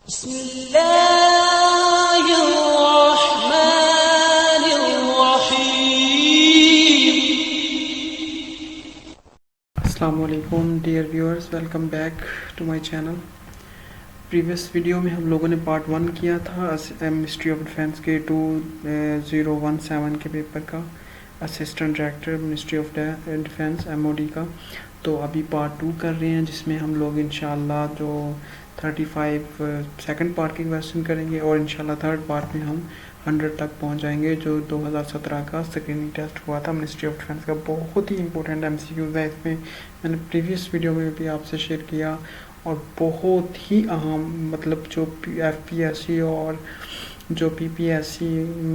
अस्सलामुअलैकुम dear viewers, welcome back to my channel. Previous video में हम लोगों ने पार्ट 1 किया था मिनिस्ट्री ऑफ डिफेंस के 2017 के पेपर का, assistant director ministry of defence MOD का। तो अभी पार्ट 2 कर रहे हैं, जिसमें हम लोग इंशाल्लाह जो 35 सेकंड पार्ट के क्वेश्चन करेंगे और इंशाल्लाह थर्ड पार्ट में हम 100 तक पहुंच जाएंगे। जो 2017 का स्क्रीनिंग टेस्ट हुआ था मिनिस्ट्री ऑफ डिफेंस का, बहुत ही इंपॉर्टेंट MCQs है। इसमें मैंने प्रीवियस वीडियो में भी आपसे शेयर किया और बहुत ही अहम, मतलब जो FPSC और जो PPSC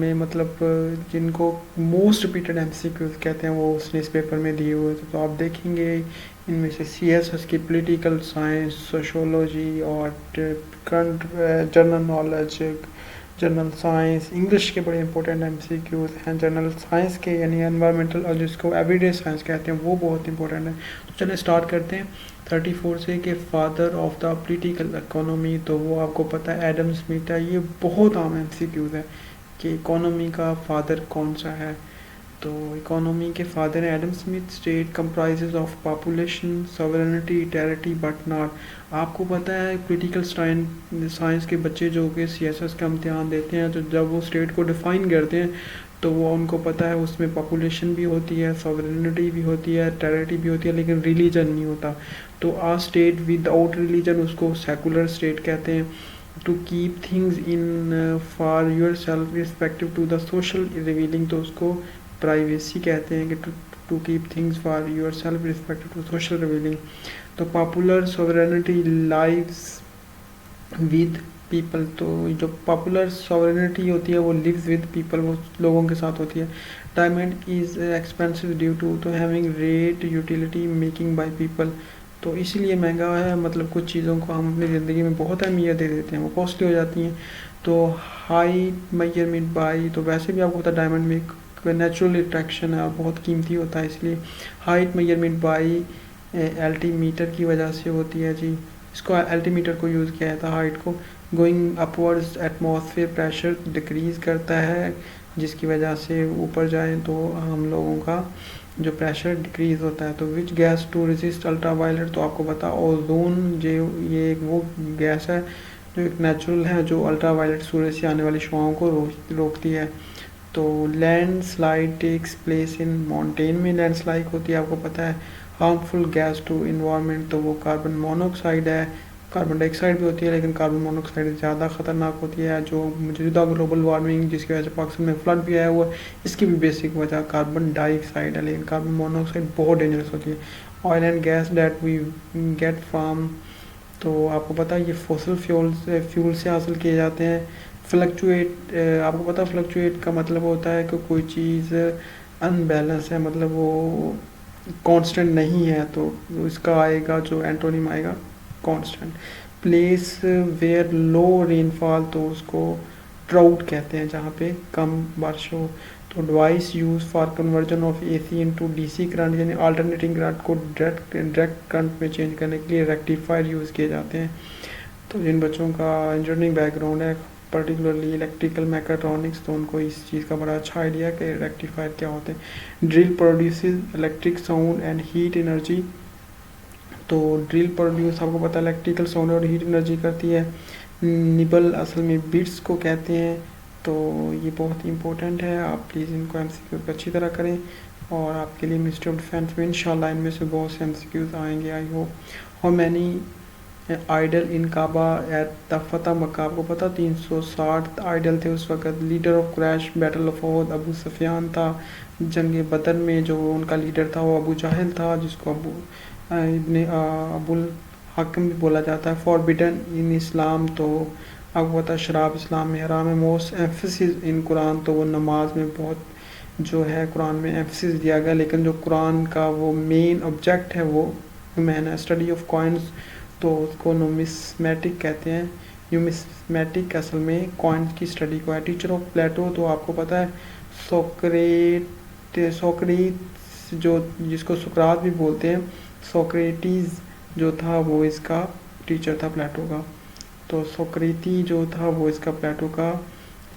में मतलब जिनको मोस्ट रिपीटेड MCQs कहते हैं, वो उसने इस पेपर में दिए हुए थे। तो आप देखेंगे इनमें से CSS की पॉलिटिकल साइंस, सोशोलॉजी और current general knowledge, general science, English के बड़े इंपॉर्टेंट MCQs हैं। जनरल साइंस के यानी एनवायरमेंटल और जिसको एवरीडे साइंस कहते हैं, वो बहुत इंपॉर्टेंट है। तो चलिए स्टार्ट करते हैं 34 से कि father of the political economy. तो वो आपको पता है एडम स्मिथ है। ये बहुत आम MCQs है कि इकोनॉमी का फादर कौन सा है। तो इकोनॉमी के फादर हैं Adam Smith. State comprises of population, sovereignty, territory but not. आपको पता है पॉलिटिकल साइंस के बच्चे जो कि CSS का इम्तिहान देते हैं, तो जब वो स्टेट को डिफ़ाइन करते हैं तो वो उनको पता है उसमें पॉपुलेशन भी होती है, सॉवरेनिटी भी होती है, टेरिटरी भी होती है, लेकिन रिलीजन नहीं होता। तो आ स्टेट विदाउट रिलीजन, उसको सेकुलर स्टेट कहते हैं। To keep things in for your self respective to the social revealing, तो उसको प्राइवेसी कहते हैं कि to keep things for your self respective to social revealing. तो popular sovereignty lives with people. तो जो पॉपुलर सॉवरेनिटी होती है वो लिव्स विद पीपल, वो लोगों के साथ होती है। Diamond is expensive due to तो having rate utility making by people. तो इसीलिए महंगा है, मतलब कुछ चीज़ों को हम अपनी ज़िंदगी में बहुत अहमियत दे देते हैं, वो कॉस्टली हो जाती हैं। तो हाइट मेजरमेंट बाई, तो वैसे भी आपको पता है डायमंड में नेचुरल अट्रैक्शन है और बहुत कीमती होता है, इसलिए हाइट मेजरमेंट बाई एल्टीमीटर की वजह से होती है जी। इसको एल्टीमीटर को यूज़ किया जाता है हाइट को। Going upwards atmosphere pressure decrease करता है, जिसकी वजह से ऊपर जाएं तो हम लोगों का जो प्रेशर डिक्रीज़ होता है। तो which gas to resist ultraviolet, तो आपको पता ओजोन जो ये एक वो गैस है जो एक नेचुरल है, जो अल्ट्रावायलेट सूरज से आने वाली शुआओं को रोकती है। तो landslide takes place in mountain में लैंड स्लाइड होती है, आपको पता है। हार्मफुल गैस टू इन्वायरमेंट, तो वो कार्बन मोनोऑक्साइड है। कार्बन डाइऑक्साइड भी होती है, लेकिन कार्बन मोनोऑक्साइड ज़्यादा ख़तरनाक होती है। जो मौजूदा ग्लोबल वार्मिंग जिसकी वजह से पाकिस्तान में फ्लड भी आया हुआ है, इसकी भी बेसिक वजह कार्बन डाइऑक्साइड है, लेकिन कार्बन मोनोऑक्साइड बहुत डेंजरस होती है। Oil and gas that we get from, तो आपको पता है ये फॉसिल फ्यूल से हासिल किए जाते हैं। फ्लक्चुएट, आपको पता है फ्लक्चुएट का मतलब होता है कि कोई चीज़ अनबैलेंस है, मतलब वो कांस्टेंट नहीं है, तो इसका आएगा जो एंटोनिम आएगा constant. Place where low rainfall, तो उसको ट्राउट कहते हैं, जहाँ पे कम बारिश हो। तो device use for conversion of AC into DC current, यानी अल्टरनेटिंग करंट को डायरेक्ट करंट में चेंज करने के लिए रेक्टिफायर यूज़ किए जाते हैं। तो जिन बच्चों का इंजीनियरिंग बैकग्राउंड है, पर्टिकुलरली इलेक्ट्रिकल मैकेट्रॉनिक्स, तो उनको इस चीज़ का बड़ा अच्छा आइडिया है कि रेक्टिफायर क्या होते हैं। Drill produces electric sound and heat energy, तो ड्रिल प्रोड्यूस आपको पता है इलेक्ट्रिकल साउंड और हीट एनर्जी करती है। निबल असल में बिट्स को कहते हैं। तो ये बहुत इंपॉर्टेंट है, आप प्लीज़ इनको MCQ को अच्छी तरह करें और आपके लिए मिनिस्ट्री ऑफ डिफेंस में इंशाल्लाह इनमें से बहुत से MCQs आएंगे, I hope. How many idol in Kaaba at the फतह मक्का, आपको पता 360 आइडल थे उस वक्त। Leader of Quraysh battle of Uhud Abu Sufyan था। जंग बदर में जो उनका लीडर था वो अबू जाहिल था, जिसको इब्ने अबुल हाकिम भी बोला जाता है। फॉरबिडन इन इस्लाम, तो आपको पता है शराब इस्लाम में हराम है। मोस्ट एम्फेसिस इन कुरान, तो वो नमाज में बहुत जो है कुरान में एम्फेसिस दिया गया, लेकिन जो कुरान का वो मेन ऑब्जेक्ट है वो ह्यूमन है। स्टडी ऑफ कॉइन्स, तो उसको नुमिस्मेटिक कहते हैं। न्यूमिस्मेटिक असल में कॉइन्स की स्टडी को है। टीचर ऑफ प्लेटो, तो आपको पता है सोक्रेटिस जो जिसको सुकरात भी बोलते हैं, सोक्रेटिस जो था वो इसका टीचर था प्लेटो का। तो सोक्रेती जो था वो इसका प्लेटो का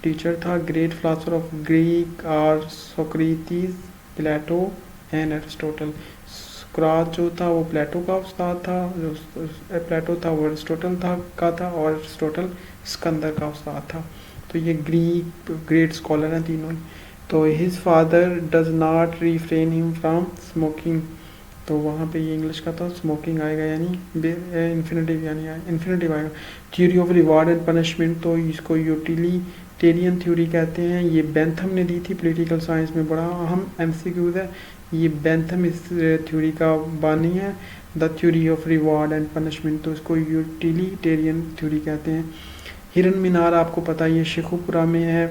टीचर था। Great philosopher of Greek are Socrates, Plato and Aristotle. सुकरात जो था वो प्लेटो का उस्ताद था, जो प्लेटो था वो एरिस्टोटल था और एरिस्टोटल सिकंदर का उस्ताद था। तो ये ग्रीक ग्रेट स्कॉलर हैं तीनों ही। तो his father does not refrain him from smoking, तो वहाँ पे ये इंग्लिश का था, स्मोकिंग आएगा यानी इन्फिनेटिव यानी इन्फिनेटिव आएगा। Theory of reward and punishment, तो इसको यूटिलिटेरियन थ्योरी कहते हैं। ये बेंथम ने दी थी, पॉलिटिकल साइंस में बड़ा अहम एमसीक्यूज है। ये बेंथम इस थ्योरी का बानी है, the theory of reward and punishment, तो इसको यूटिलिटेरियन थ्योरी कहते हैं। हिरन मीनार आपको पता है ये शेखुपुरा में है।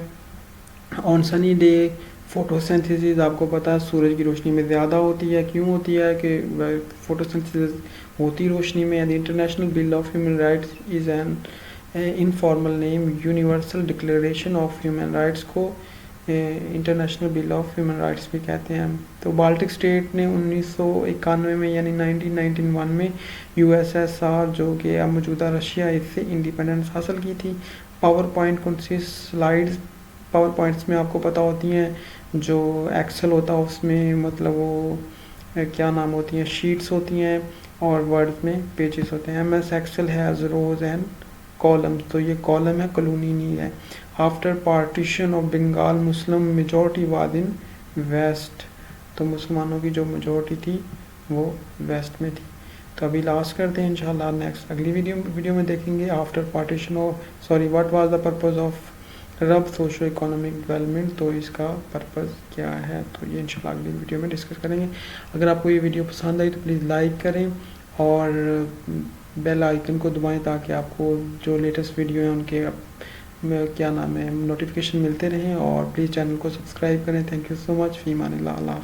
ऑन सनी डे फोटोसिंथेसिस आपको पता है सूरज की रोशनी में ज़्यादा होती है। क्यों होती है कि फोटोसिंथेसिस होती रोशनी में। The international bill of human rights is an informal name. Universal declaration of human rights को international bill of human rights भी कहते हैं। तो बाल्टिक स्टेट ने 1991 में यानी 1991 में यूएसएसआर जो कि अब मौजूदा रशिया, इससे इंडिपेंडेंस हासिल की थी। पावर पॉइंट कौन सी स्लाइड्स पावर पॉइंट्स में आपको पता होती हैं, जो एक्सेल होता है उसमें मतलब वो क्या नाम होती हैं, शीट्स होती हैं और वर्ड में पेजेस होते हैं। MS Excel has rows and columns, तो ये कॉलम है, कॉलोनी नहीं है। After partition of Bengal Muslim majority was in waste, तो मुसलमानों की जो मेजॉरिटी थी वो वेस्ट में थी। तो अभी लास्ट करते हैं इंशाल्लाह, नेक्स्ट अगली वीडियो में देखेंगे after partition of what was the purpose of रब सोशो इकोनॉमिक डेवलपमेंट, तो इसका पर्पज़ क्या है, तो ये इंशाल्लाह अगली वीडियो में डिस्कस करेंगे। अगर आपको ये वीडियो पसंद आई तो प्लीज़ लाइक करें और बेल आइकन को दबाएं ताकि आपको जो लेटेस्ट वीडियो हैं उनके क्या नाम है नोटिफिकेशन मिलते रहें। और प्लीज़ चैनल को सब्सक्राइब करें। Thank you so much. Fee Aman Allah.